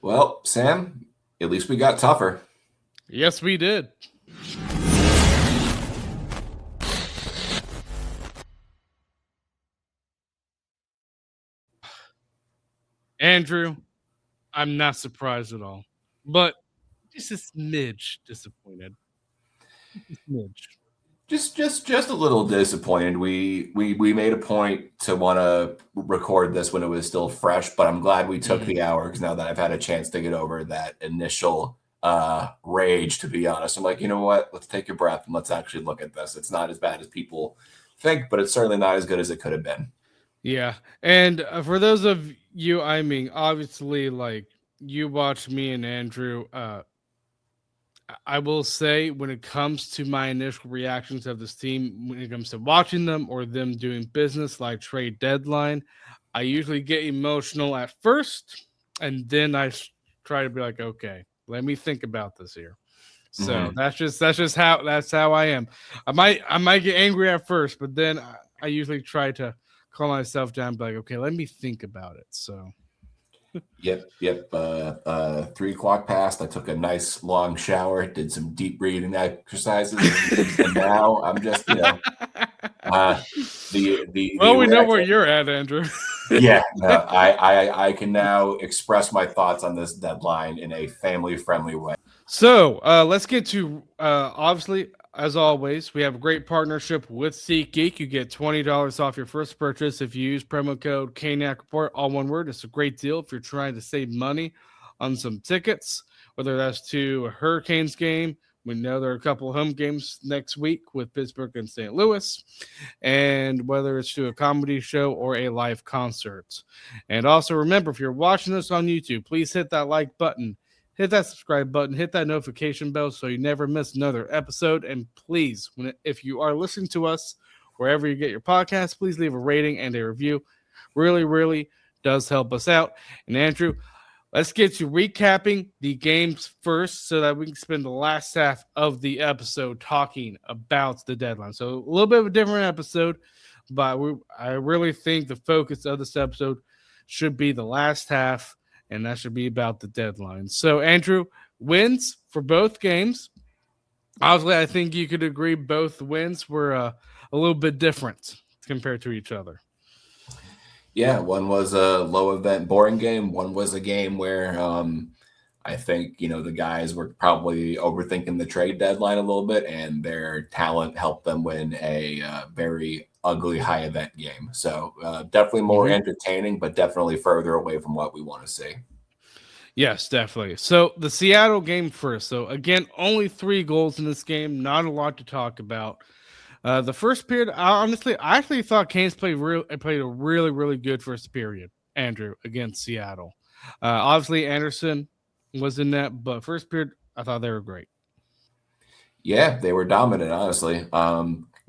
Well, Sam, at least we got tougher. Yes, we did. Andrew, I'm not surprised at all, but just a smidge disappointed. Just a smidge. Just a little disappointed. We made a point to want to record this when it was still fresh, but I'm glad we took the hour because now that I've had a chance to get over that initial rage, to be honest, I'm like, you know what? Let's take a breath and let's actually look at this. It's not as bad as people think, but it's certainly not as good as it could have been. Yeah, and for those of you, I mean, obviously, like you watch me and Andrew. I will say, when it comes to my initial reactions of this team, when it comes to watching them or them doing business like trade deadline, I usually get emotional at first, and then try to be like, okay, let me think about this here. So that's how I am. I might get angry at first, but then I usually try to calm myself down, and be like, okay, let me think about it. So Yep. 3 o'clock passed. I took a nice long shower, did some deep breathing exercises, and now I'm just, the well, we way know I where can, you're at, Andrew. yeah, I can now express my thoughts on this deadline in a family friendly way. So let's get to obviously, as always, we have a great partnership with SeatGeek. You get $20 off your first purchase if you use promo code KNAC Report, all one word. It's a great deal if you're trying to save money on some tickets, whether that's to a Hurricanes game. We know there are a couple of home games next week with Pittsburgh and St. Louis, and whether it's to a comedy show or a live concert. And also remember, if you're watching this on YouTube, please hit that like button, hit that subscribe button, hit that notification bell so you never miss another episode. And please, if you are listening to us wherever you get your podcast, please leave a rating and a review. Really, really does help us out. And Andrew, let's get to recapping the games first so that we can spend the last half of the episode talking about the deadline. So a little bit of a different episode, but I really think the focus of this episode should be the last half, and that should be about the deadline. So, Andrew, wins for both games. Obviously, I think you could agree both wins were a little bit different compared to each other. Yeah, one was a low event boring game. One was a game where I think, the guys were probably overthinking the trade deadline a little bit, and their talent helped them win a very ugly high event game. So definitely more entertaining, but definitely further away from what we want to see. Yes, definitely. So the Seattle game first. So again, only 3 goals in this game. Not a lot to talk about. The first period, I actually thought Canes played a really, really good first period, Andrew, against Seattle. Obviously, Anderson was in that, but first period, I thought they were great. Yeah, they were dominant, honestly.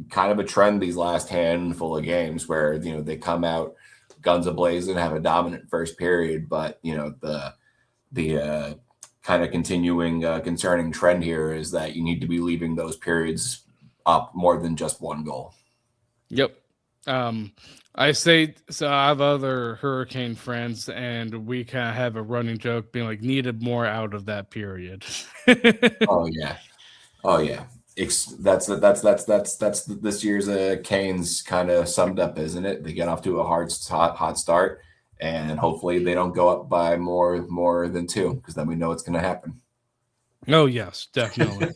Kind of a trend these last handful of games where, they come out guns a-blazing, have a dominant first period, but, the kind of continuing concerning trend here is that you need to be leaving those periods up more than just one goal. Yep. I say so. I have other Hurricane friends, and we kind of have a running joke being like, needed more out of that period. Oh yeah. That's this year's Canes kind of summed up, isn't it? They get off to a hot start, and hopefully they don't go up by more than 2, because then we know it's going to happen. Oh yes, definitely.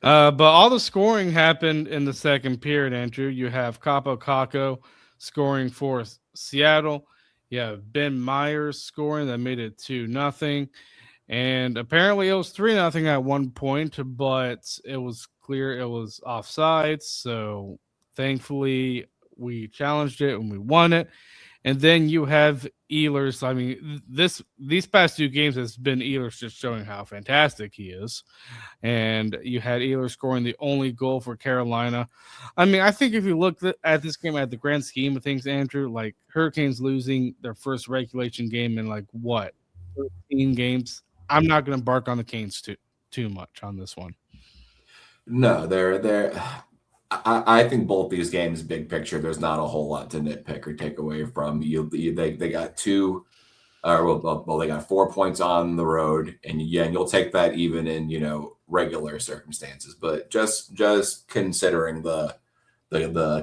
But all the scoring happened in the second period, Andrew. You have Capo Caco scoring for Seattle. You have Ben Myers scoring that made it 2-0. And apparently it was 3-0 at one point, but it was clear it was offside. So thankfully we challenged it and we won it. And then you have Ehlers. I mean, these past 2 games has been Ehlers just showing how fantastic he is. And you had Ehlers scoring the only goal for Carolina. I mean, I think if you look at this game at the grand scheme of things, Andrew, like Hurricanes losing their first regulation game in 13 games, I'm not going to bark on the Canes too much on this one. No, they're. I think both these games, big picture, there's not a whole lot to nitpick or take away from. They got 2 Well, they got 4 points on the road, and and you'll take that even in regular circumstances. But just considering the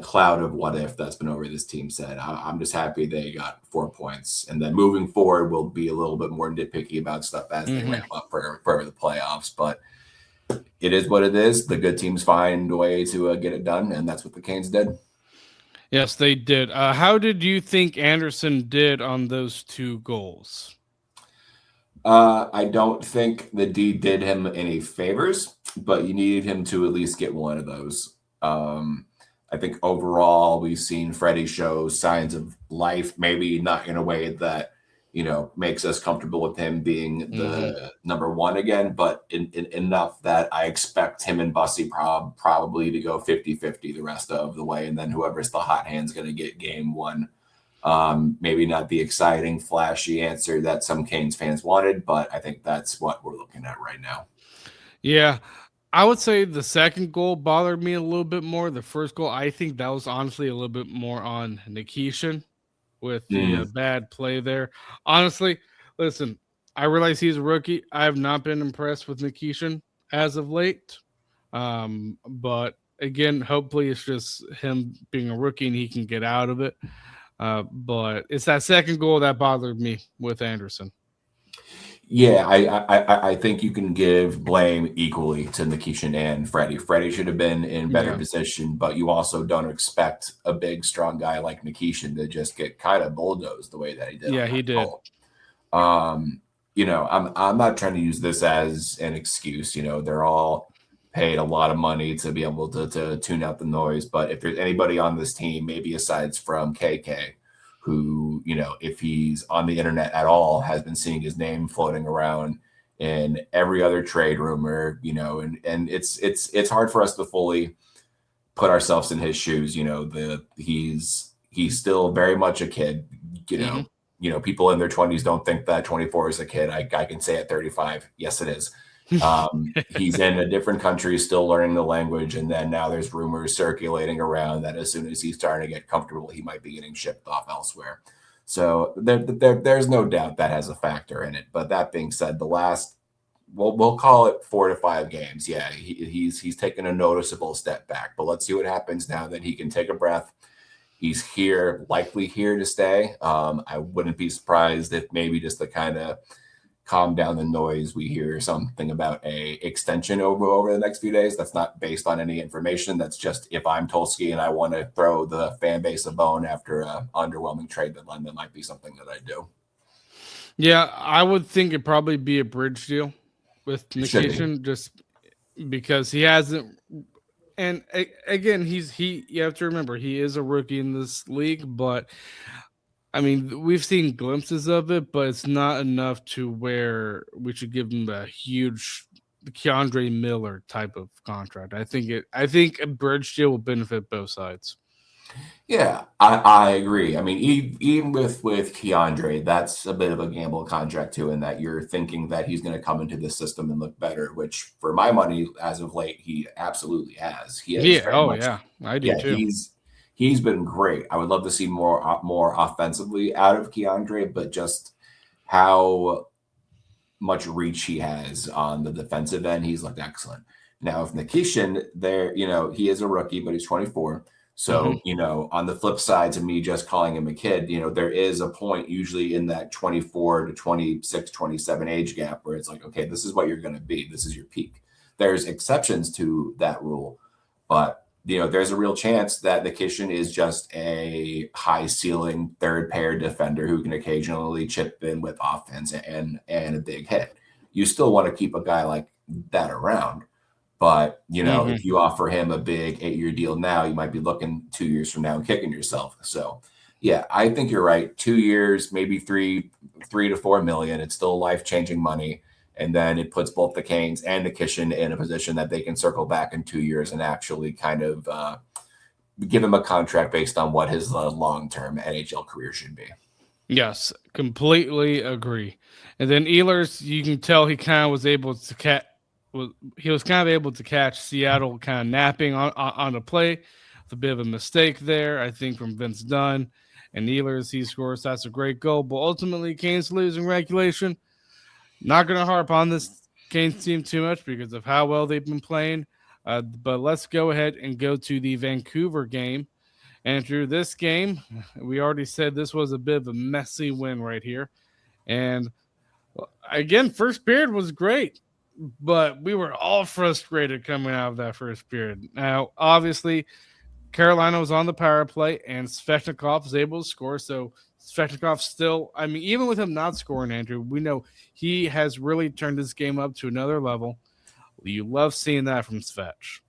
cloud of what if that's been over this team's head, I'm just happy they got 4 points, and then moving forward, we'll be a little bit more nitpicky about stuff as they ramp up for the playoffs. But it is what it is. The good teams find a way to get it done, and that's what the Canes did. Yes, they did. How did you think Anderson did on those 2 goals? I don't think the D did him any favors, but you needed him to at least get one of those. I think overall we've seen Freddie show signs of life, maybe not in a way that makes us comfortable with him being the number one again, but in enough that I expect him and Bussy probably to go 50-50 the rest of the way, and then whoever's the hot hand's going to get game one. Maybe not the exciting, flashy answer that some Canes fans wanted, but I think that's what we're looking at right now. Yeah, I would say the second goal bothered me a little bit more. The first goal, I think that was honestly a little bit more on Nikishin with the bad play there. Honestly, listen, I realize he's a rookie. I have not been impressed with Nikishin as of late. But again, hopefully it's just him being a rookie and he can get out of it. But it's that second goal that bothered me with Anderson. Yeah, I think you can give blame equally to Nikishin and Freddie. Freddie should have been in better position, but you also don't expect a big, strong guy like Nikishin to just get kind of bulldozed the way that he did. Yeah, he did. I'm not trying to use this as an excuse. They're all paid a lot of money to be able to tune out the noise. But if there's anybody on this team, maybe aside from KK, who, if he's on the internet at all, has been seeing his name floating around in every other trade rumor, and it's hard for us to fully put ourselves in his shoes. He's still very much a kid, people in their 20s don't think that 24 is a kid. I can say at 35, yes, it is. He's in a different country, still learning the language, and then now there's rumors circulating around that as soon as he's starting to get comfortable, he might be getting shipped off elsewhere. So there's no doubt that has a factor in it. But that being said, the last, we'll call it 4 to 5 games, yeah, he's taken a noticeable step back. But let's see what happens now that he can take a breath. He's likely here to stay. I wouldn't be surprised if maybe just the kind of calm down the noise, we hear something about a extension over the next few days. That's not based on any information. That's just if I'm Tulski and I want to throw the fan base a bone after an underwhelming trade deadline, that might be something that I do. Yeah, I would think it'd probably be a bridge deal with Nikishin, just because he hasn't. And again, you have to remember, he is a rookie in this league, but I mean, we've seen glimpses of it, but it's not enough to where we should give him a huge Keandre Miller type of contract. I think a bridge deal will benefit both sides. Yeah, I agree. I mean, even with Keandre, that's a bit of a gamble contract too, in that you're thinking that he's going to come into the system and look better, which for my money, as of late, he absolutely has. He has I do too. He's been great. I would love to see more offensively out of Keandre, but just how much reach he has on the defensive end, he's looked excellent. Now, if Nikishin, he is a rookie, but he's 24. So, on the flip side to me just calling him a kid, there is a point usually in that 24 to 26, 27 age gap where it's like, okay, this is what you're going to be. This is your peak. There's exceptions to that rule, but there's a real chance that Nikishin is just a high ceiling third pair defender who can occasionally chip in with offense and a big hit. You still want to keep a guy like that around. But, if you offer him a big 8-year deal now, you might be looking 2 years from now and kicking yourself. So, yeah, I think you're right. 2 years, maybe three to 4 million. It's still life-changing money. And then it puts both the Canes and Nikishin in a position that they can circle back in 2 years and actually kind of give him a contract based on what his long-term NHL career should be. Yes, completely agree. And then Ehlers, you can tell he kind of was able to catch. He was kind of able to catch Seattle kind of napping on a play. With a bit of a mistake there, I think, from Vince Dunn. and Ehlers, he scores. That's a great goal. But ultimately, Canes losing regulation. Not going to harp on this Canes team too much because of how well they've been playing. But let's go ahead and go to the Vancouver game. And through this game, we already said this was a bit of a messy win right here. And again, first period was great, but we were all frustrated coming out of that first period. Now, obviously, Carolina was on the power play, and Svechnikov was able to score. So Svechnikov still, I mean, even with him not scoring, Andrew, we know he has really turned this game up to another level. You love seeing that from Svech.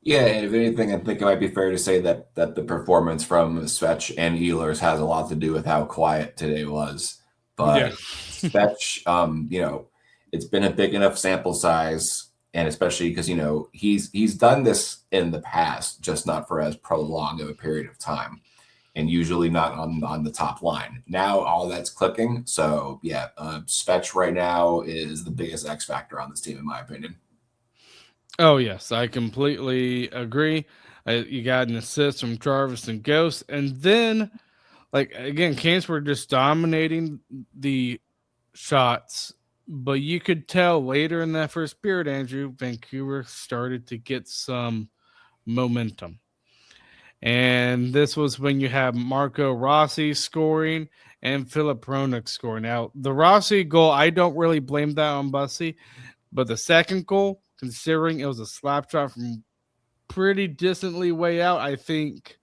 Yeah, and if anything, I think it might be fair to say that the performance from Svech and Ehlers has a lot to do with how quiet today was. But Svech, it's been a big enough sample size, and especially because he's done this in the past, just not for as prolonged of a period of time, and usually not on the top line. Now all that's clicking. So yeah, Svech right now is the biggest X factor on this team, in my opinion. Oh, yes, I completely agree. You got an assist from Jarvis and Ghost. And then, again, Canes were just dominating the shots. But you could tell later in that first period, Andrew, Vancouver started to get some momentum. And this was when you have Marco Rossi scoring and Philip Hronek scoring. Now, the Rossi goal, I don't really blame that on Bussy. But the second goal, considering it was a slap shot from pretty distantly way out, I think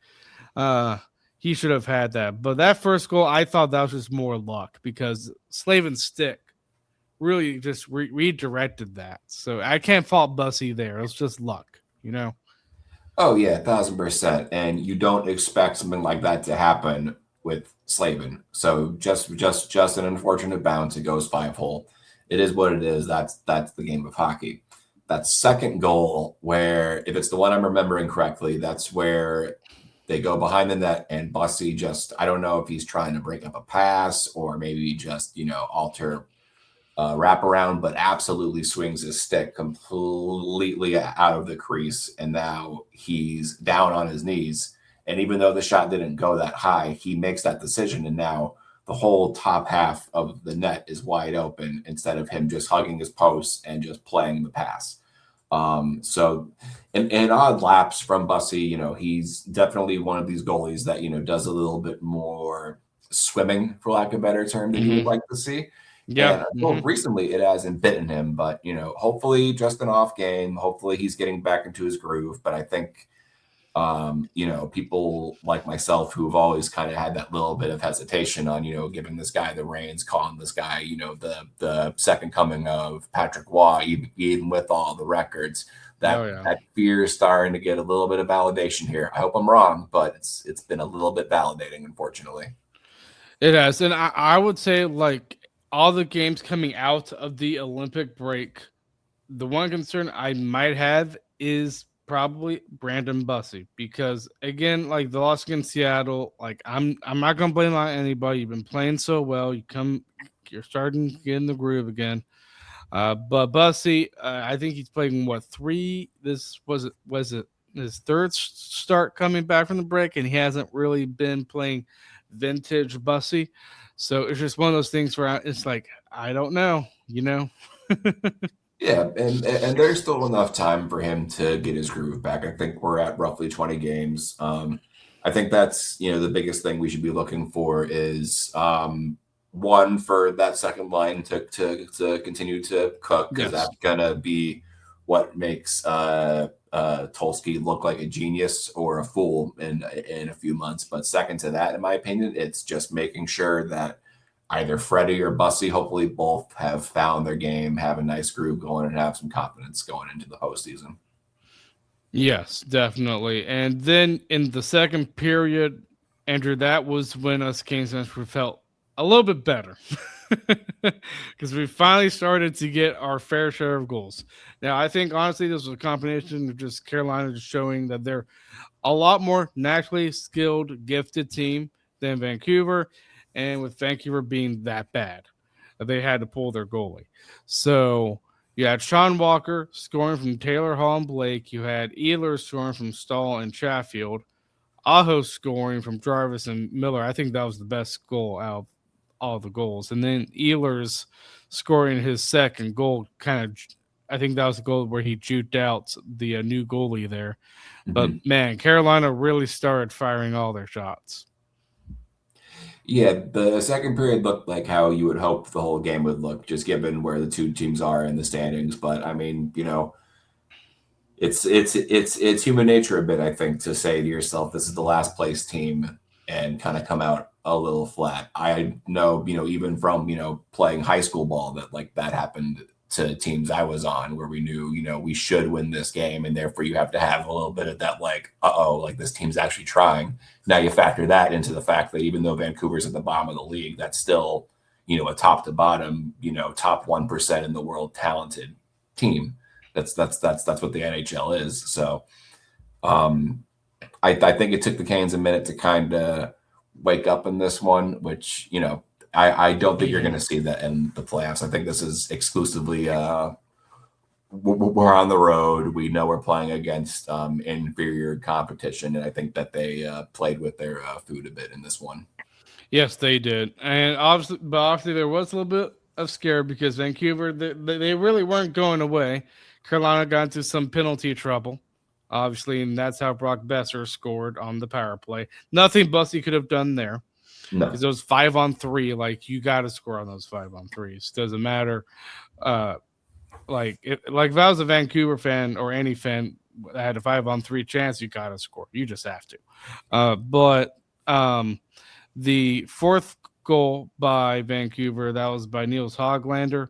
he should have had that. But that first goal, I thought that was just more luck because Slavin's stick really just redirected that. So I can't fault Bussy there. It was just luck, Oh yeah, 1,000%. And you don't expect something like that to happen with Slavin. So just an unfortunate bounce. It goes 5-hole. It is what it is. That's the game of hockey. That second goal, where if it's the one I'm remembering correctly, that's where they go behind the net and Bussy just, I don't know if he's trying to break up a pass or maybe just, alter wraparound, but absolutely swings his stick completely out of the crease. And now he's down on his knees. And even though the shot didn't go that high, he makes that decision. And now the whole top half of the net is wide open instead of him just hugging his post and just playing the pass. So an odd lapse from Bussy, he's definitely one of these goalies that, does a little bit more swimming, for lack of a better term, than you would like to see. Yeah. And recently it hasn't bitten him, but, hopefully just an off game. Hopefully he's getting back into his groove. But I think, people like myself who've always kind of had that little bit of hesitation on, giving this guy the reins, calling this guy, the second coming of Patrick Waugh, even with all the records, that fear is starting to get a little bit of validation here. I hope I'm wrong, but it's been a little bit validating, unfortunately. It has. And I would say, all the games coming out of the Olympic break, the one concern I might have is probably Brandon Bussy, because again, the loss against Seattle, I'm not gonna blame on anybody. You've been playing so well, you're starting to get in the groove again. But Bussy, I think he's playing this was it his third start coming back from the break, and he hasn't really been playing vintage Bussy. So it's just one of those things where it's I don't know, Yeah, and there's still enough time for him to get his groove back. I think we're at roughly 20 games. I think that's, the biggest thing we should be looking for is one, for that second line to continue to cook, because that's gonna be what makes Tulsky look like a genius or a fool in a few months. But second to that, in my opinion, it's just making sure that either Freddie or Bussy, hopefully both, have found their game, have a nice groove going, and have some confidence going into the postseason. Yes, definitely. And then in the second period, Andrew, that was when us Canes fans felt a little bit better because we finally started to get our fair share of goals. Now, I think honestly, this was a combination of just Carolina just showing that they're a lot more naturally skilled, gifted team than Vancouver. And with Vancouver being that bad, they had to pull their goalie. So you had Sean Walker scoring from Taylor Hall and Blake. You had Ehlers scoring from Stahl and Chatfield. Aho scoring from Jarvis and Miller, I think that was the best goal out of all the goals. And then Ehlers scoring his second goal, I think that was the goal where he juked out the new goalie there. But Mhm. man, Carolina really started firing all their shots. Yeah, the second period looked like how you would hope the whole game would look, just given where the two teams are in the standings. But I mean, it's human nature a bit, I think, to say to yourself, this is the last place team and kind of come out a little flat. I know, even from, playing high school ball that like that happened to teams I was on where we knew, we should win this game. And therefore you have to have a little bit of that, like, like this team's actually trying. Now you factor that into the fact that even though Vancouver's at the bottom of the league, that's still, a top to bottom, top 1% in the world talented team. That's what the NHL is. So I think it took the Canes a minute to kind of wake up in this one, which I don't think you're going to see that in the playoffs. I think this is exclusively we're on the road. We know we're playing against inferior competition, and I think that they played with their food a bit in this one. Yes, they did, and obviously there was a little bit of scare because Vancouver they really weren't going away. Carolina got into some penalty trouble, obviously, and that's how Brock Besser scored on the power play. Nothing Bussy could have done there because No, it was 5-on-3. Like you got to score on those 5-on-3s. Doesn't matter. If I was a Vancouver fan or any fan that had a 5-on-3 chance, you got to score. You just have to. But the fourth goal by Vancouver, that was by Niels Hoglander.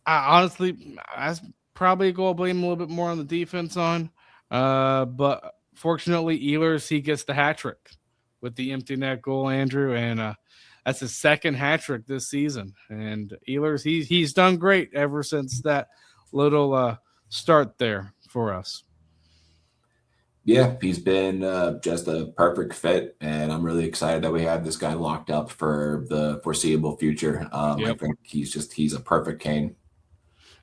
That's probably a goal I blame a little bit more on the defense on. But fortunately, Ehlers, he gets the hat trick with the empty net goal, Andrew, and that's his second hat trick this season. And Ehlers, he's done great ever since that little start there for us. yeah, he's been just a perfect fit, and I'm really excited that we have this guy locked up for the foreseeable future. I Yep. think he's a perfect Kane.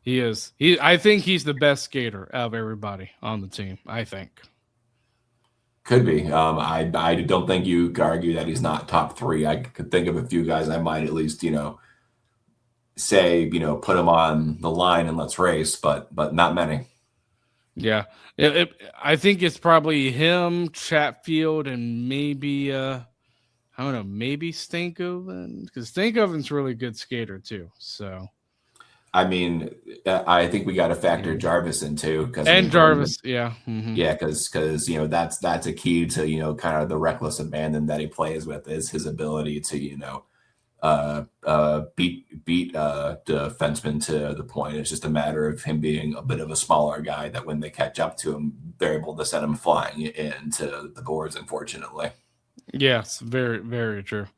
He is. I think he's the best skater out of everybody on the team. I think. Could be. I don't think you could argue that he's not top three. I could think of a few guys I might at least say put him on the line and let's race, but not many. Yeah, I think it's probably him, Chatfield, and maybe I don't know, maybe Stankoven because Stankoven's a really good skater too. So I mean, I think we got to factor Jarvis in too because I and mean, Jarvis, yeah, mm-hmm. yeah, because that's a key to kind of the reckless abandon that he plays with is his ability to beat defensemen to the point. It's just a matter of him being a bit of a smaller guy that when they catch up to him, they're able to send him flying into the boards, unfortunately. Yes, very, very true.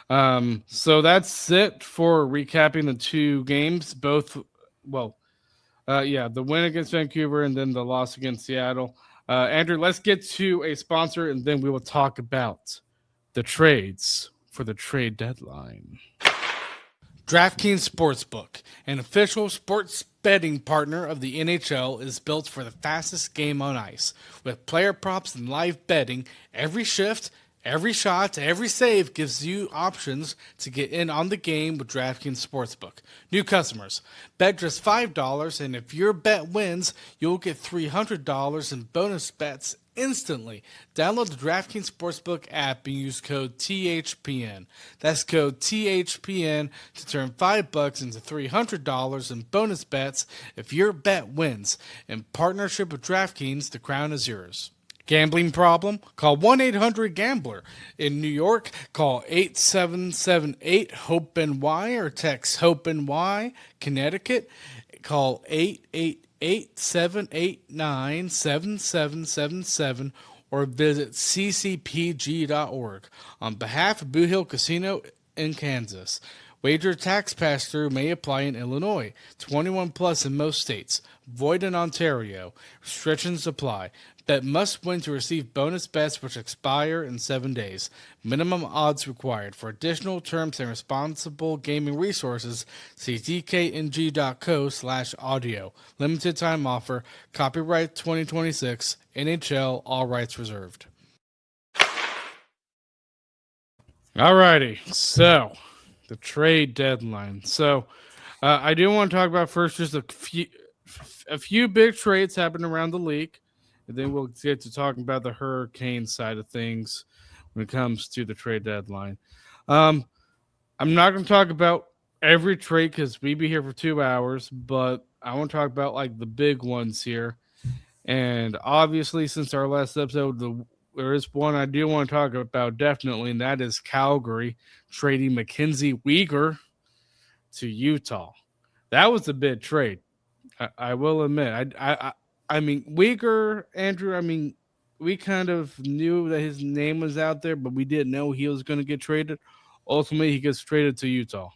So that's it for recapping the two games. The win against Vancouver and then the loss against Seattle. Andrew, let's get to a sponsor and then we will talk about the trades for the trade deadline. DraftKings Sportsbook, an official sports betting partner of the NHL, is built for the fastest game on ice. With player props and live betting, every shift, every shot, every save gives you options to get in on the game with DraftKings Sportsbook. New customers, bet just $5, and if your bet wins, you'll get $300 in bonus bets instantly. Download the DraftKings Sportsbook app and use code THPN. That's code THPN to turn $5 into $300 in bonus bets if your bet wins. In partnership with DraftKings, the crown is yours. Gambling problem? Call 1-800-GAMBLER. In New York, call 8778-HOPE-NY or text HOPE-NY. Connecticut, call 888-789-7777 or visit ccpg.org. On behalf of Blue Hill Casino in Kansas, wager tax pass-through may apply in Illinois. 21 plus in most states. Void in Ontario. Restrictions apply. Bet must win to receive bonus bets which expire in 7 days. Minimum odds required. For additional terms and responsible gaming resources, see dkng.co/audio. Limited time offer. Copyright 2026. NHL. All rights reserved. All righty. So the trade deadline. So I do want to talk about first just a few big trades happened around the league, and then we'll get to talking about the Hurricane side of things when it comes to the trade deadline. Um, I'm not going to talk about every trade because we'd be here for 2 hours, but I want to talk about like the big ones here. And obviously, since our last episode, there is one I do want to talk about definitely, and that is Calgary trading Mackenzie Weegar to Utah. That was a big trade. I will admit. I mean, Weegar, Andrew. I mean, we kind of knew that his name was out there, but we didn't know he was going to get traded. Ultimately, he gets traded to Utah.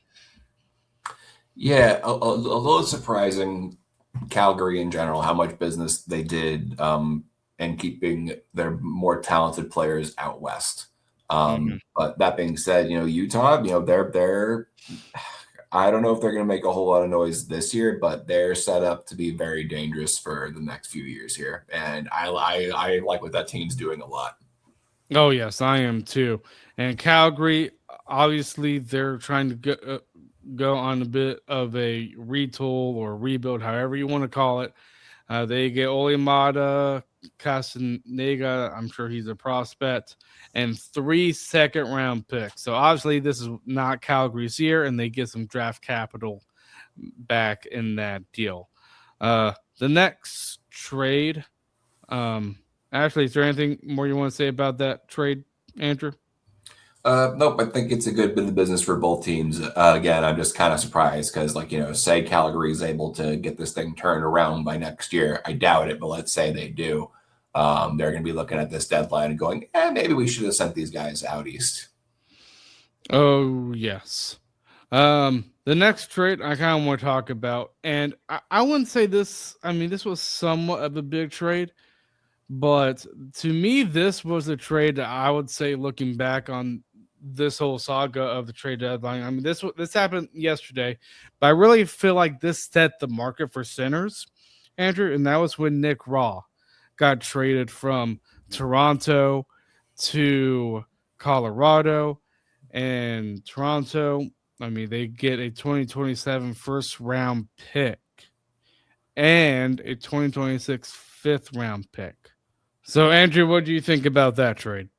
Yeah, a little surprising. Calgary in general, how much business they did and keeping their more talented players out west. But that being said, Utah, they're I don't know if they're going to make a whole lot of noise this year, but they're set up to be very dangerous for the next few years here, and I like what that team's doing a lot. Oh yes, I am too. And Calgary, obviously, they're trying to go on a bit of a retool or rebuild, however you want to call it. They get Olimata, Castanega. I'm sure he's a prospect, and 3 second-round picks. So obviously, this is not Calgary's year, and they get some draft capital back in that deal. The next trade. Ashley, is there anything more you want to say about that trade, Andrew? Nope, I think it's a good bit of business for both teams. Again, I'm just kind of surprised because, say Calgary is able to get this thing turned around by next year. I doubt it, but let's say they do. They're going to be looking at this deadline and going, maybe we should have sent these guys out east. Oh, yes. The next trade I kind of want to talk about, and I wouldn't say this, I mean, this was somewhat of a big trade, but to me, this was a trade that I would say, looking back on this whole saga of the trade deadline. I mean, this happened yesterday, but I really feel like this set the market for centers, Andrew, and that was when Nick Raw got traded from Toronto to Colorado, and Toronto. I mean, they get a 2027 first round pick and a 2026 fifth round pick. So, Andrew, what do you think about that trade?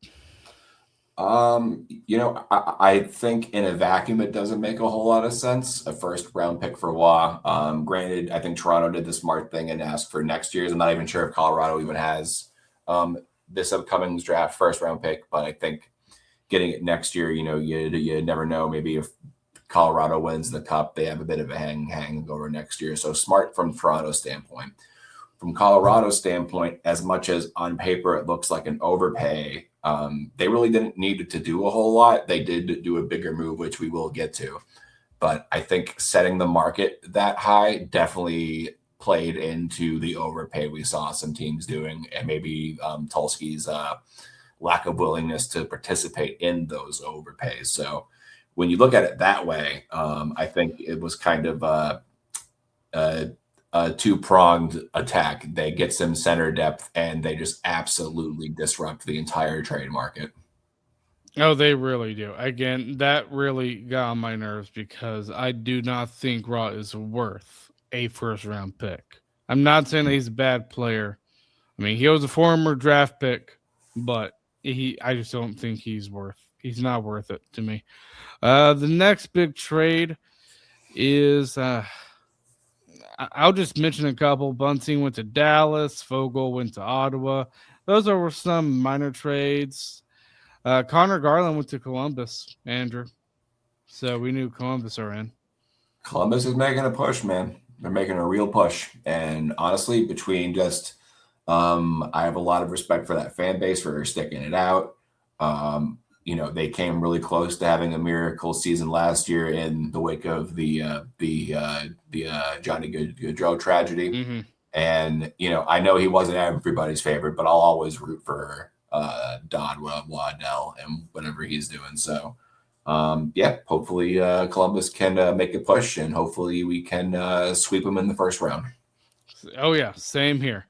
I think in a vacuum it doesn't make a whole lot of sense. A first round pick for Wah. Granted, I think Toronto did the smart thing and asked for next year's. I'm not even sure if Colorado even has this upcoming draft first round pick, but I think getting it next year, you never know. Maybe if Colorado wins the cup, they have a bit of a hang over next year. So smart from Toronto's standpoint. From Colorado's standpoint, as much as on paper it looks like an overpay, they really didn't need to do a whole lot. They did do a bigger move, which we will get to. But I think setting the market that high definitely played into the overpay we saw some teams doing, and maybe Tulski's lack of willingness to participate in those overpays. So when you look at it that way, I think it was kind of a two-pronged attack. They get some center depth, and they just absolutely disrupt the entire trade market. Oh, they really do. Again, that really got on my nerves because I do not think Raw is worth a first round pick. I'm not saying that he's a bad player. I mean, he was a former draft pick, but I just don't think he's not worth it to me. The next big trade is I'll just mention a couple. Bunting went to Dallas. Vogel went to Ottawa. Those are some minor trades. Connor Garland went to Columbus, Andrew. So we knew Columbus are in. Columbus is making a push, man. They're making a real push. And honestly, between just I have a lot of respect for that fan base for sticking it out. They came really close to having a miracle season last year in the wake of the Johnny Gaudreau tragedy. Mm-hmm. And I know he wasn't everybody's favorite, but I'll always root for Don Waddell and whatever he's doing. So hopefully Columbus can make a push, and hopefully we can sweep them in the first round. Oh yeah, same here.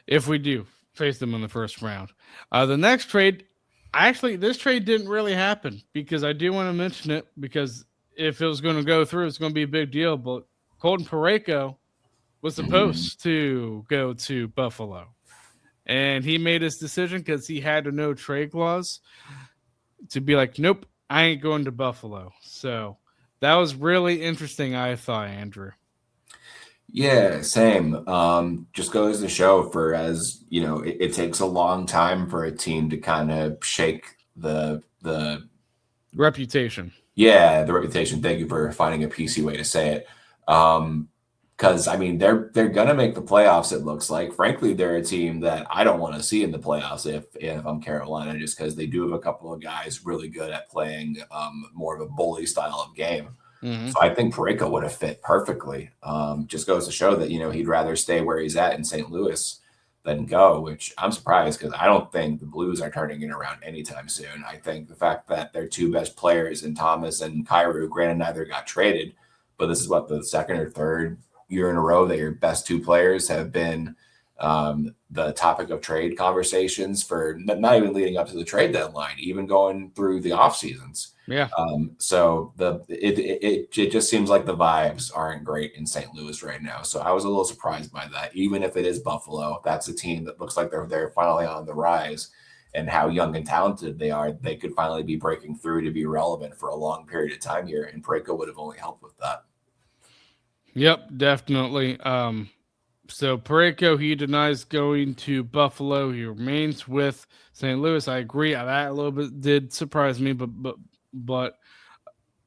If we do face them in the first round, the next trade Actually, this trade didn't really happen because I do want to mention it because if it was going to go through, it's going to be a big deal. But Colton Parayko was Mhm. supposed to go to Buffalo, and he made his decision because he had a no trade clause to be like, nope, I ain't going to Buffalo. So that was really interesting, I thought, Andrew. Yeah, same. Just goes to show for as you know, it takes a long time for a team to kind of shake the Reputation. yeah, the reputation. Thank you for finding a PC way to say it. Because I mean, they're gonna make the playoffs. It looks like. Frankly, they're a team that I don't want to see in the playoffs if I'm Carolina, just because they do have a couple of guys really good at playing more of a bully style of game. Mm-hmm. So I think Pareko would have fit perfectly. Just goes to show that he'd rather stay where he's at in St. Louis than go, which I'm surprised because I don't think the Blues are turning it around anytime soon. I think the fact that their two best players in Thomas and Kyrou, granted neither got traded, but this is what the second or third year in a row that your best two players have been the topic of trade conversations for not even leading up to the trade deadline, even going through the off seasons. Yeah. So it just seems like the vibes aren't great in St. Louis right now. So I was a little surprised by that. Even if it is Buffalo, that's a team that looks like they're finally on the rise, and how young and talented they are. They could finally be breaking through to be relevant for a long period of time here, and Preco would have only helped with that. Yep, definitely. So Pareko, he denies going to Buffalo. He remains with St. Louis. I agree. That a little bit did surprise me, but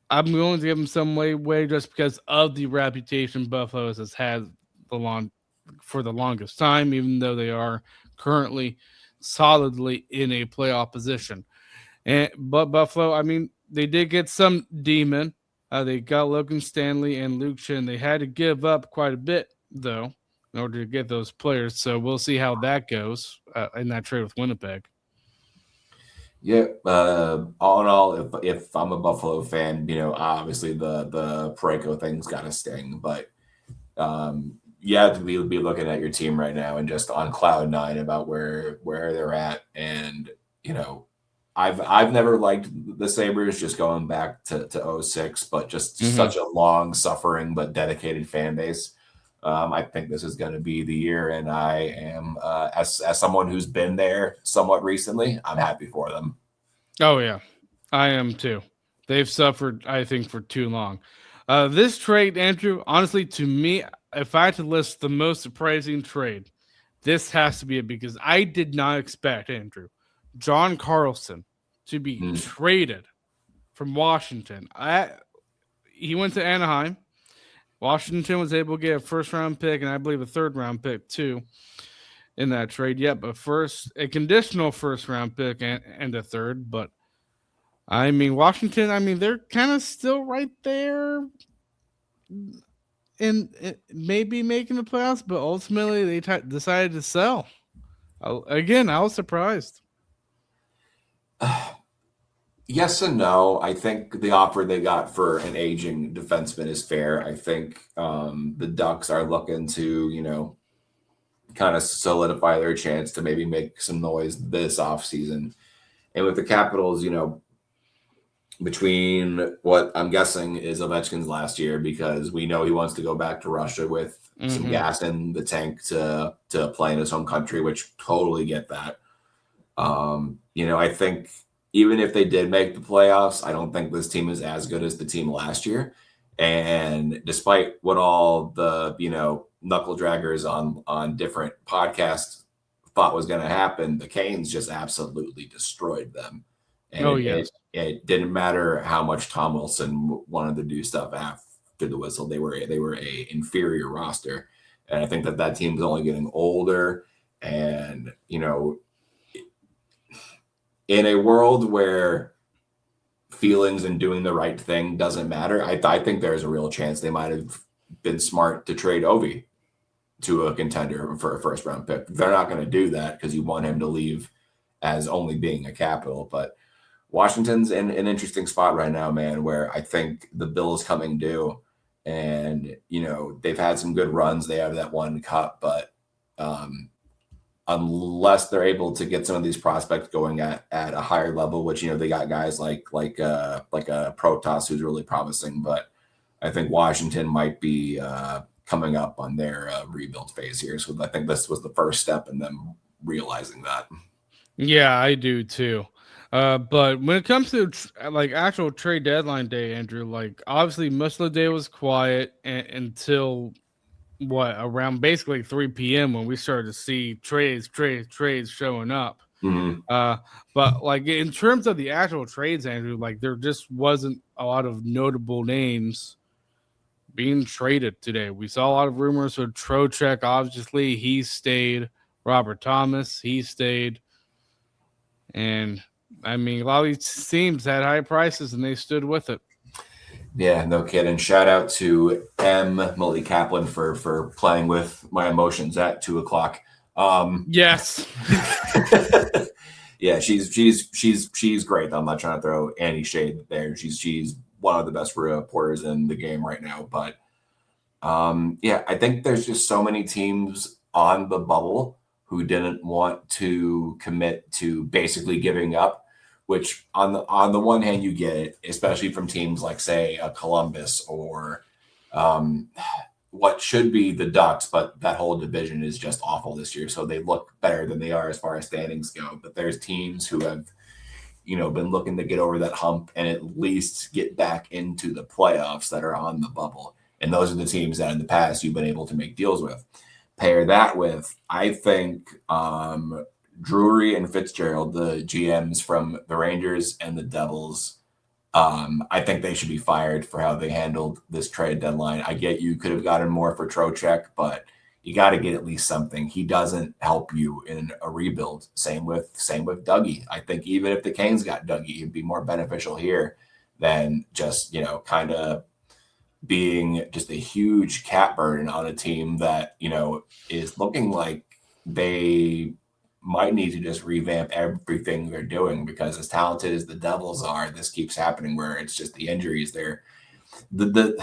I'm willing to give him some way just because of the reputation Buffalo has had the long for the longest time, even though they are currently solidly in a playoff position. And but Buffalo, I mean, they did get some demon. They got Logan Stanley and Luke Shin. They had to give up quite a bit though in order to get those players. So we'll see how that goes in that trade with Winnipeg. Yeah. All in all, if I'm a Buffalo fan, obviously the Pareko thing's got to sting, but you have to be looking at your team right now and just on cloud nine about where they're at. And I've never liked the Sabres, just going back to 06, but just Mm-hmm. such a long suffering but dedicated fan base. I think this is going to be the year, and I am as someone who's been there somewhat recently, I'm happy for them. Oh yeah, I am too. They've suffered, I think, for too long. This trade, Andrew, honestly, to me, if I had to list the most surprising trade, this has to be it because I did not expect Andrew John Carlson to be Mm. traded from Washington. He went to Anaheim. Washington was able to get a first round pick and I believe a third round pick too in that trade. Yep, but first a conditional first round pick and a third. But I mean Washington. I mean they're kind of still right there in maybe making the playoffs, but ultimately they decided to sell. Again, I was surprised. Yes and no. I think the offer they got for an aging defenseman is fair. I think the Ducks are looking to, kind of solidify their chance to maybe make some noise this offseason. And with the Capitals, between what I'm guessing is Ovechkin's last year, because we know he wants to go back to Russia with some Mm-hmm. gas in the tank to play in his home country, which totally get that. I think even if they did make the playoffs, I don't think this team is as good as the team last year. And despite what all the knuckle draggers on different podcasts thought was going to happen, the Canes just absolutely destroyed them. And Oh it yes. it didn't matter how much Tom Wilson wanted to do stuff after the whistle. They were a inferior roster, and I think that team is only getting older. And in a world where feelings and doing the right thing doesn't matter, I think there's a real chance they might have been smart to trade Ovi to a contender for a first round pick. They're not going to do that because you want him to leave as only being a Capital. But Washington's in an interesting spot right now, man, where I think the bill is coming due. And, they've had some good runs. They have that one cup, but unless they're able to get some of these prospects going at a higher level, which they got guys like Protas who's really promising, but I think Washington might be coming up on their rebuild phase here. So I think this was the first step in them realizing that. Yeah, I do too. But when it comes to actual trade deadline day, Andrew, like obviously most of the day was quiet until around basically 3 p.m. when we started to see trades showing up. Mm-hmm. But like in terms of the actual trades, Andrew, like there just wasn't a lot of notable names being traded today. We saw a lot of rumors with Trocheck. Obviously, he stayed. Robert Thomas, he stayed. And I mean, a lot of these teams had high prices and they stood with it. Yeah, no kidding. Shout out to Molly Kaplan for playing with my emotions at 2:00. Yes. Yeah, she's great. I'm not trying to throw any shade there. She's one of the best reporters in the game right now. But yeah, I think there's just so many teams on the bubble who didn't want to commit to basically giving up, which on the one hand you get it, especially from teams like say a Columbus or what should be the Ducks, but that whole division is just awful this year. So they look better than they are as far as standings go. But there's teams who have, been looking to get over that hump and at least get back into the playoffs that are on the bubble. And those are the teams that in the past you've been able to make deals with. Pair that with, I think, Drury and Fitzgerald, the GMs from the Rangers and the Devils, I think they should be fired for how they handled this trade deadline. I get you could have gotten more for Trocheck, but you got to get at least something. He doesn't help you in a rebuild. Same with Dougie. I think even if the Canes got Dougie, it'd be more beneficial here than just kind of being just a huge cap burden on a team that is looking like they might need to just revamp everything they're doing, because as talented as the Devils are, this keeps happening where it's just the injuries there. The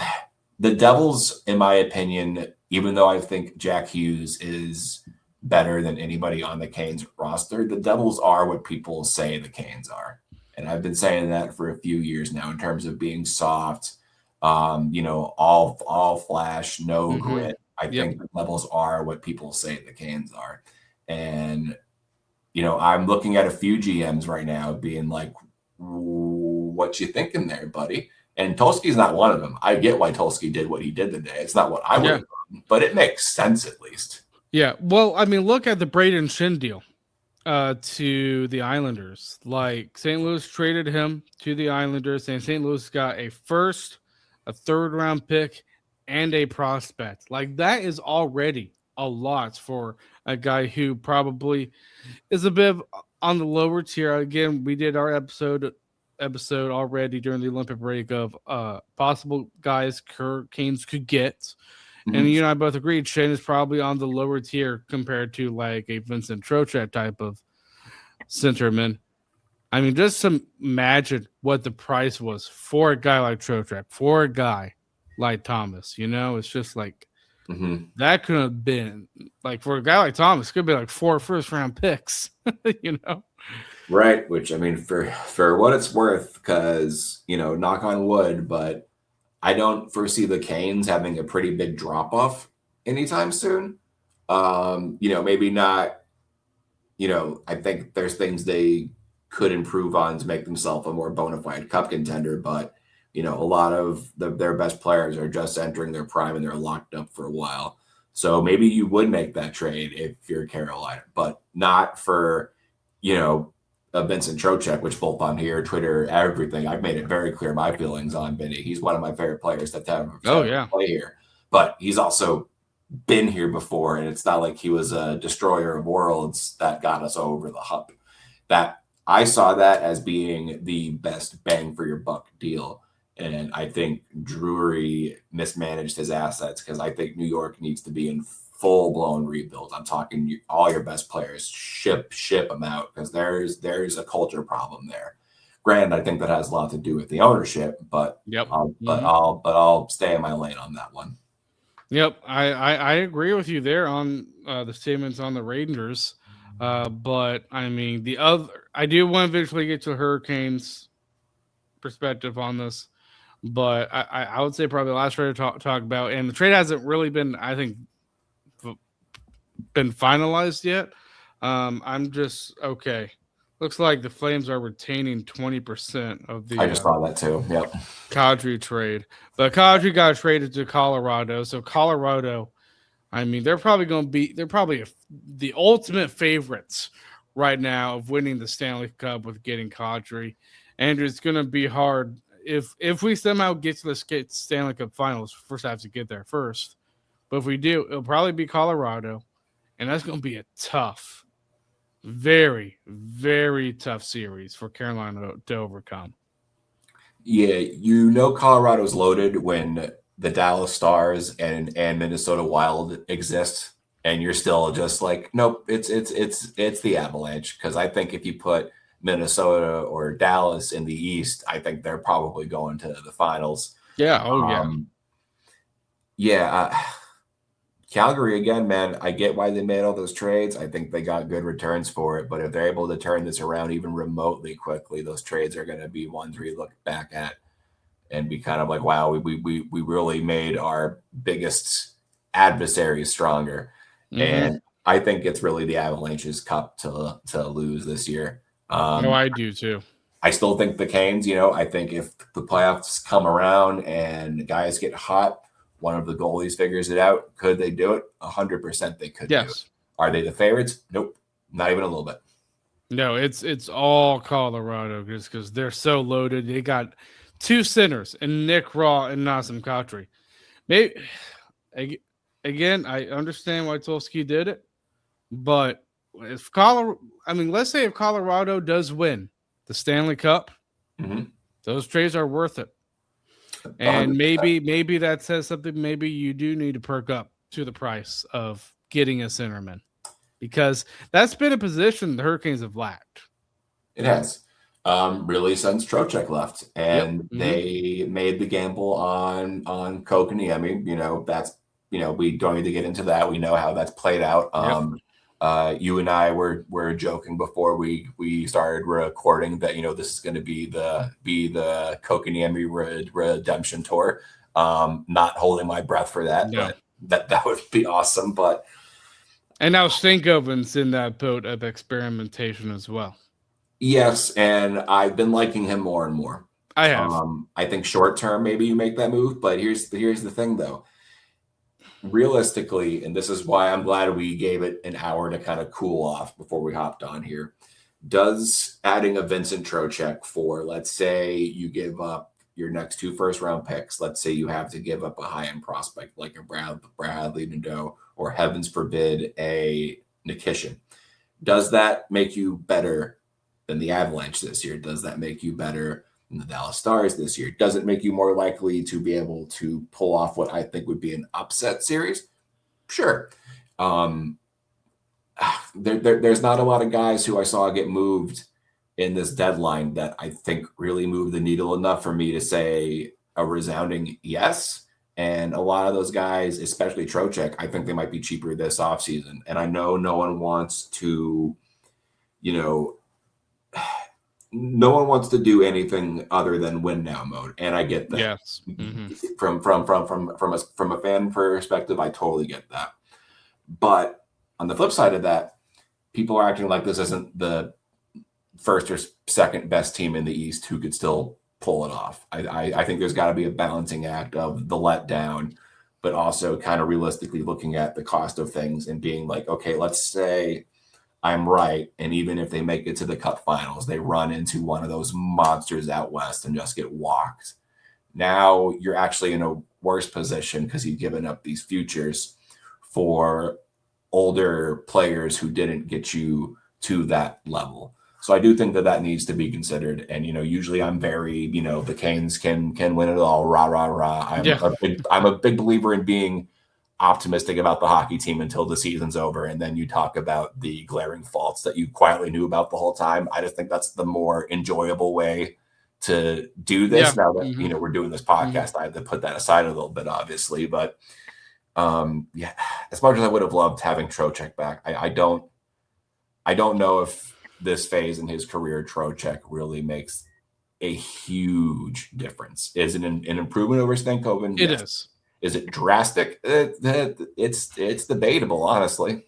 Devils, in my opinion, even though I think Jack Hughes is better than anybody on the Canes roster, the Devils are what people say the Canes are. And I've been saying that for a few years now in terms of being soft, all flash, no grit. I think the Devils are what people say the Canes are. And I'm looking at a few GMs right now being like, what you thinking there, buddy? And Tulski's not one of them. I get why Tulski did what he did today. It's not what I would have done, but it makes sense at least. Yeah. Well, I mean, look at the Braden Shin deal to the Islanders. Like St. Louis traded him to the Islanders, and St. Louis got a first, a third-round pick, and a prospect. Like that is already a lot for a guy who probably is a bit on the lower tier. Again, we did our episode already during the Olympic break of possible guys Canes could get. Mm-hmm. And you and I both agreed Shane is probably on the lower tier compared to like a Vincent Trocheck type of centerman. I mean, just imagine what the price was for a guy like Trocheck, for a guy like Thomas. It's just like that could have been like for a guy like Thomas, it could be like 4 first-round picks. Right, which I mean, for what it's worth, because knock on wood, but I don't foresee the Canes having a pretty big drop off anytime soon. Maybe not. I think there's things they could improve on to make themselves a more bona fide cup contender, but a lot of their best players are just entering their prime and they're locked up for a while. So maybe you would make that trade if you're Carolina, but not for Vincent Trocheck, which both on here, Twitter, everything. I've made it very clear my feelings on Vinny. He's one of my favorite players to ever play here. But he's also been here before, and it's not like he was a destroyer of worlds that got us over the hump. That I saw that as being the best bang for your buck deal. And I think Drury mismanaged his assets because I think New York needs to be in full-blown rebuild. I'm talking all your best players, ship them out, because there's a culture problem there. Granted, I think that has a lot to do with the ownership, but I'll stay in my lane on that one. Yep, I agree with you there on the statements on the Rangers. But I mean, I do want to eventually get to Hurricanes perspective on this. But I would say probably the last trade to talk about, and the trade hasn't really been, I think, been finalized yet. I'm just okay. Looks like the Flames are retaining 20% of I the just saw that too. Yep. Kadri trade, but Kadri got traded to Colorado. So Colorado, I mean, they're probably the ultimate favorites right now of winning the Stanley Cup with getting Kadri, and it's going to be hard if we somehow get to the Stanley Cup Finals. First, I have to get there first, but if we do, it'll probably be Colorado, and that's going to be a tough, very, very tough series for Carolina to overcome. Yeah, Colorado's loaded when the Dallas Stars and Minnesota Wild exist, and you're still just like, nope, it's the Avalanche. Because I think if you put Minnesota or Dallas in the East, I think they're probably going to the finals. Yeah. Oh yeah. Yeah. Calgary again, man. I get why they made all those trades. I think they got good returns for it. But if they're able to turn this around even remotely quickly, those trades are going to be ones where you look back at and be kind of like, wow, we really made our biggest adversaries stronger. Mm-hmm. And I think it's really the Avalanche's cup to lose this year. No, I do too. I still think the Canes, I think if the playoffs come around and guys get hot, one of the goalies figures it out. Could they do it? 100% they could. Yes. Do it. Are they the favorites? Nope. Not even a little bit. No, it's all Colorado just because they're so loaded. They got two centers and Nick Raw and Nazem Kadri. Maybe again, I understand why Tulski did it, but let's say if Colorado does win the Stanley Cup, mm-hmm. those trades are worth it. And 100%. maybe that says something. Maybe you do need to perk up to the price of getting a centerman, because that's been a position the Hurricanes have lacked. It has. Really since Trocheck left, and they made the gamble on Kotkaniemi. That's we don't need to get into that. We know how that's played out. You and I were joking before we started recording that this is going to be the Kotkaniemi redemption tour. Not holding my breath for that, but that would be awesome. But and now Stankoven's in that boat of experimentation as well. Yes, and I've been liking him more and more. I have. I think short term maybe you make that move, but here's the thing though. Realistically, and this is why I'm glad we gave it an hour to kind of cool off before we hopped on here. Does adding a Vincent Trocheck for, let's say you give up your next 2 first-round picks, let's say you have to give up a high-end prospect like a Bradley Nadeau, or heavens forbid a Nikishin. Does that make you better than the Avalanche this year? Does that make you better than the Dallas Stars this year? Does it make you more likely to be able to pull off what I think would be an upset series? Sure. There's not a lot of guys who I saw get moved in this deadline that I think really moved the needle enough for me to say a resounding yes. And a lot of those guys, especially Trocheck, I think they might be cheaper this offseason. And I know no one wants to, no one wants to do anything other than win now mode, and I get that. Yes. Mm-hmm. From a fan perspective, I totally get that. But on the flip side of that, people are acting like this isn't the first or second best team in the East who could still pull it off. I think there's got to be a balancing act of the letdown, but also kind of realistically looking at the cost of things and being like, okay, let's say I'm right, and even if they make it to the Cup Finals, they run into one of those monsters out west and just get walked. Now you're actually in a worse position because you've given up these futures for older players who didn't get you to that level. So I do think that needs to be considered. And, usually I'm very, the Canes can win it all, rah, rah, rah. I'm a big believer in being optimistic about the hockey team until the season's over, and then you talk about the glaring faults that you quietly knew about the whole time. I just think that's the more enjoyable way to do this. Now that we're doing this podcast, I have to put that aside a little bit, obviously. But as much as I would have loved having Trocheck back, I don't I don't know if this phase in his career, Trocheck, really makes a huge difference. Is it an improvement over Stankoven? It Yes. is. Is it drastic? It's debatable, honestly.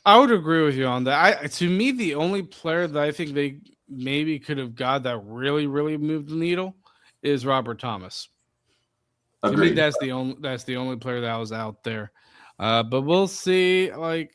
I would agree with you on that. To me, the only player that I think they maybe could have got that really, really moved the needle is Robert Thomas. To me, Agreed. that's the only player that was out there. But we'll see. Like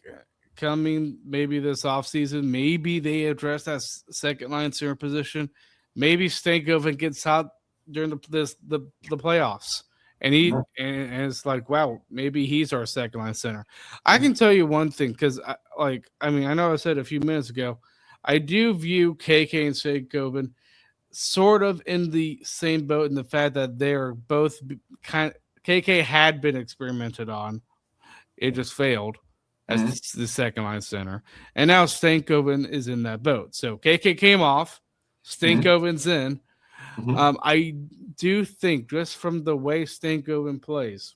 coming maybe this offseason, maybe they address that second line center position. Maybe Stankoven gets hot during the playoffs, and and it's like, wow, maybe he's our second line center. I can tell you one thing because I know I said a few minutes ago, I do view KK and Stankoven sort of in the same boat in the fact that they're both kind. KK had been experimented on, it just failed as the second line center, and now Stankoven is in that boat. So KK came off, Stankoven's in. I do think just from the way Stankoven plays,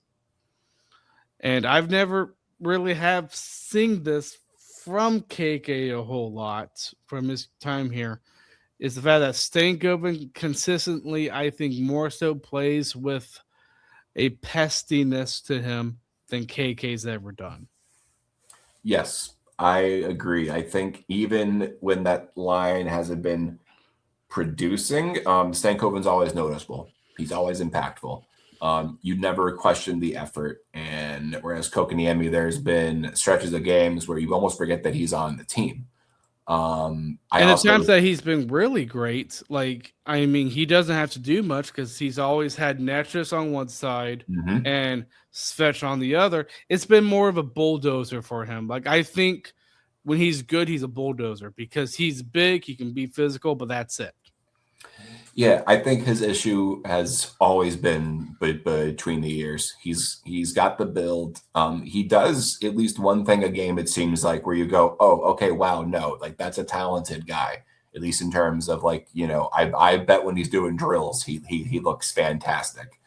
and I've never really have seen this from KK a whole lot from his time here, is the fact that Stankoven consistently, I think, more so plays with a pestiness to him than KK's ever done. Yes, I agree. I think even when that line hasn't been producing, Stankoven's always noticeable. He's always impactful. You never question the effort. And whereas Kokoniemi, there's been stretches of games where you almost forget that he's on the team. And the times that he's been really great, he doesn't have to do much because he's always had Netris on one side and Svetch on the other. It's been more of a bulldozer for him. Like, I think when he's good, he's a bulldozer because he's big, he can be physical, but that's it. Yeah, I think his issue has always been between the ears. He's got the build. He does at least one thing a game, it seems like, where you go, oh, okay, wow, no, like that's a talented guy. At least in terms of I bet when he's doing drills, he looks fantastic,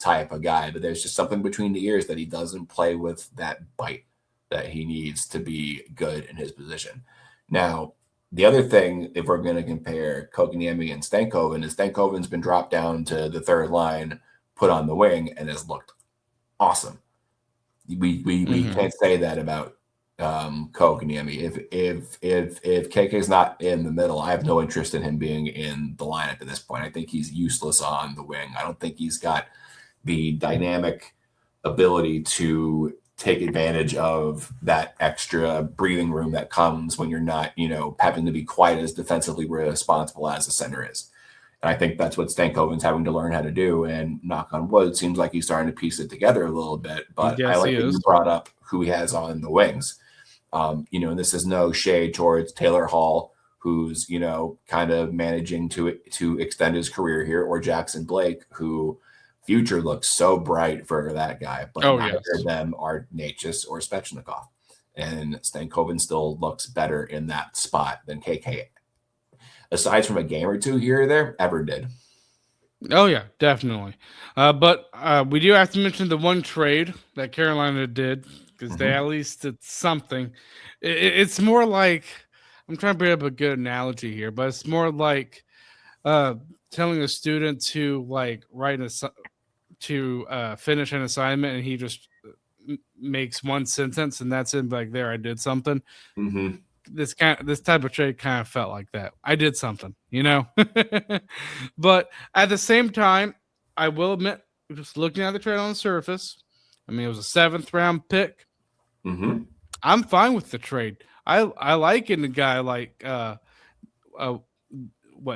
type of guy. But there's just something between the ears that he doesn't play with that bite that he needs to be good in his position. Now, the other thing, if we're going to compare Kokoniemi and Stankoven, is Stankoven's been dropped down to the third line, put on the wing, and has looked awesome. We can't say that about Kokoniemi. If KK's not in the middle, I have no interest in him being in the lineup at this point. I think he's useless on the wing. I don't think he's got the dynamic ability to take advantage of that extra breathing room that comes when you're not, having to be quite as defensively responsible as the center is. And I think that's what Stankoven's having to learn how to do. And knock on wood, it seems like he's starting to piece it together a little bit. But I like that you brought up who he has on the wings. And this is no shade towards Taylor Hall, who's, kind of managing to extend his career here, or Jackson Blake, who future looks so bright for that guy, but neither of them are Natchez or Svechnikov. And Stankoven still looks better in that spot than KK, aside from a game or two here or there, ever did. Oh, yeah, definitely. But we do have to mention the one trade that Carolina did, because they at least did something. It's more like, I'm trying to bring up a good analogy here, but it's more like telling a student to finish an assignment, and he just makes one sentence, and that's it. Like, there, I did something. This type of trade kind of felt like that. I did something, But at the same time, I will admit, just looking at the trade on the surface, it was a 7th round pick. I'm fine with the trade. I like in a guy like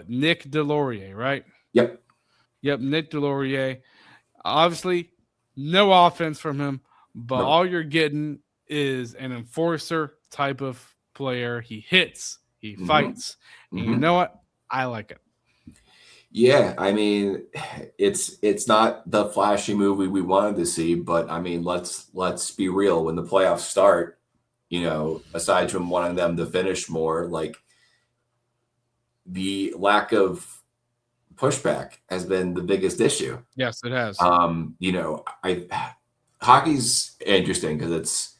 Nick Deslaurier, right? Yep, Nick Deslaurier. Obviously, no offense from him, but all you're getting is an enforcer type of player. He hits, he fights, and you know what? I like it. Yeah, it's not the flashy movie we wanted to see, but let's be real. When the playoffs start, aside from wanting them to finish more, like the lack of pushback has been the biggest issue. Yes, it has. Hockey's interesting because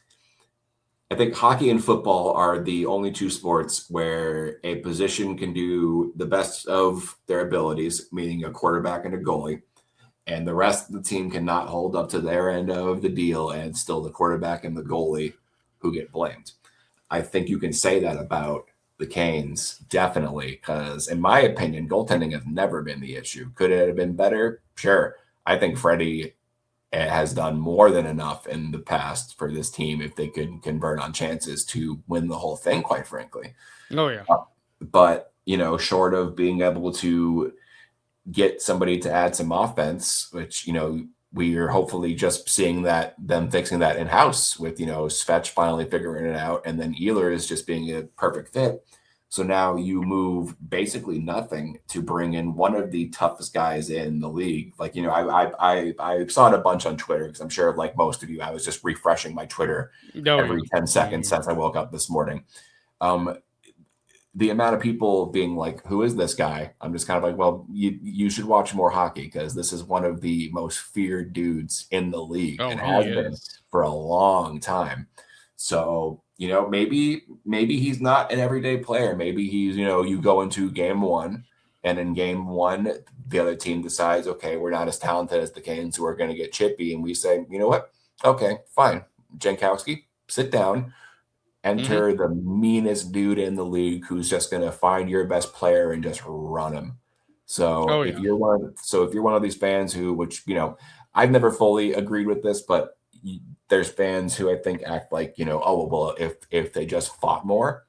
I think hockey and football are the only two sports where a position can do the best of their abilities, meaning a quarterback and a goalie, and the rest of the team cannot hold up to their end of the deal, and it's still the quarterback and the goalie who get blamed. I think you can say that about the Canes, definitely, because in my opinion, goaltending has never been the issue. Could it have been better? Sure. I think Freddie has done more than enough in the past for this team if they could convert on chances to win the whole thing, quite frankly. Oh, yeah. But, short of being able to get somebody to add some offense, which, we are hopefully just seeing them fixing that in-house with, Svetch finally figuring it out, and then Ehlers just being a perfect fit. So now you move basically nothing to bring in one of the toughest guys in the league. Like, I saw it a bunch on Twitter because I'm sure, like most of you, I was just refreshing my Twitter every 10 seconds since I woke up this morning. The amount of people being like, who is this guy? I'm just kind of like, well, you should watch more hockey because this is one of the most feared dudes in the league and has been for a long time. So, maybe he's not an everyday player. Maybe he's, you go into game one and in game one, the other team decides, okay, we're not as talented as the Canes who are going to get chippy. And we say, you know what? Okay, fine. Jankowski, sit down. Enter the meanest dude in the league who's just going to find your best player and just run him. So if you're one of these fans which I've never fully agreed with this, but there's fans who I think act like, oh, well, if they just fought more,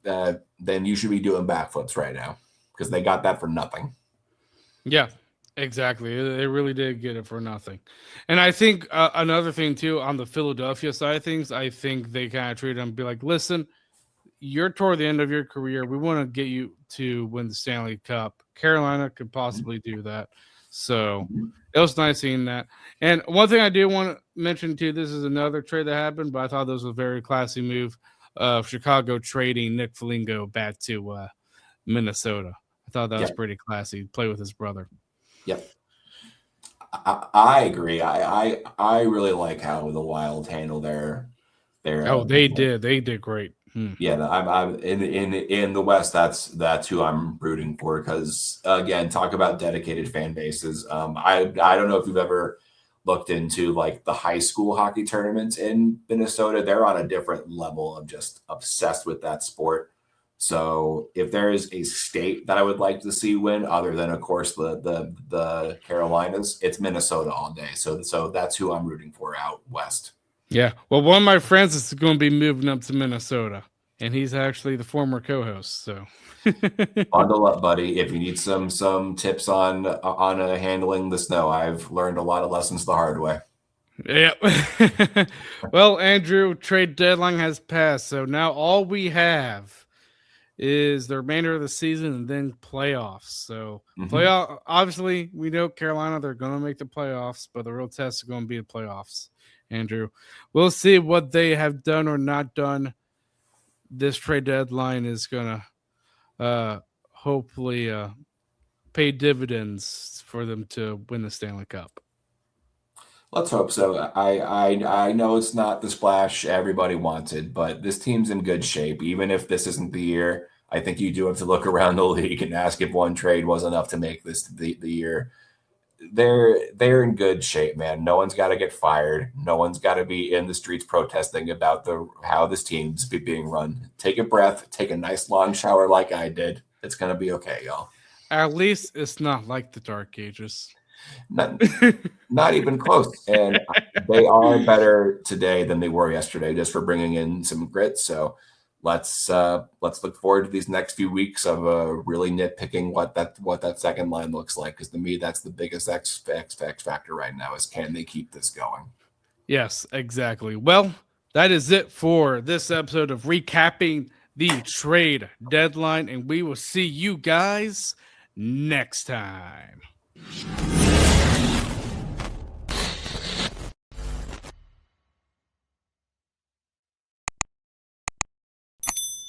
then you should be doing backflips right now because they got that for nothing. Yeah, exactly. They really did get it for nothing. And I think another thing, too, on the Philadelphia side of things, I think they kind of treated them and be like, listen, you're toward the end of your career. We want to get you to win the Stanley Cup. Carolina could possibly do that. So it was nice seeing that. And one thing I do want to mention, too, this is another trade that happened, but I thought this was a very classy move of Chicago trading Nick Foligno back to Minnesota. I thought that was pretty classy. Play with his brother. Yep. I agree. I really like how the Wild handle their they did great. Yeah, I'm in the West. That's who I'm rooting for because again, talk about dedicated fan bases. I don't know if you've ever looked into like the high school hockey tournaments in Minnesota. They're on a different level of just obsessed with that sport. So if there is a state that I would like to see win, other than of course the Carolinas, it's Minnesota all day. So that's who I'm rooting for out west. Yeah. Well, one of my friends is going to be moving up to Minnesota, and he's actually the former co-host. So bundle up, buddy. If you need some tips on handling the snow, I've learned a lot of lessons the hard way. Yep. Well, Andrew, trade deadline has passed, so now all we have is the remainder of the season and then playoffs. So playoff, obviously, we know Carolina, they're going to make the playoffs, but the real test is going to be the playoffs. Andrew, we'll see what they have done or not done. This trade deadline is going to hopefully pay dividends for them to win the Stanley Cup. Let's hope so. I know it's not the splash everybody wanted, but this team's in good shape. Even if this isn't the year, I think you do have to look around the league and ask if one trade was enough to make this the year. They're in good shape, man. No one's got to get fired. No one's got to be in the streets protesting about how this team's being run. Take a breath, take a nice long shower like I did. It's gonna be okay, y'all. At least it's not like the Dark Ages. Not even close. And they are better today than they were yesterday, just for bringing in some grit. So let's look forward to these next few weeks of really nitpicking what that second line looks like, because to me that's the biggest X factor right now is can they keep this going? Yes, exactly. Well, that is it for this episode of recapping the trade deadline, and we will see you guys next time.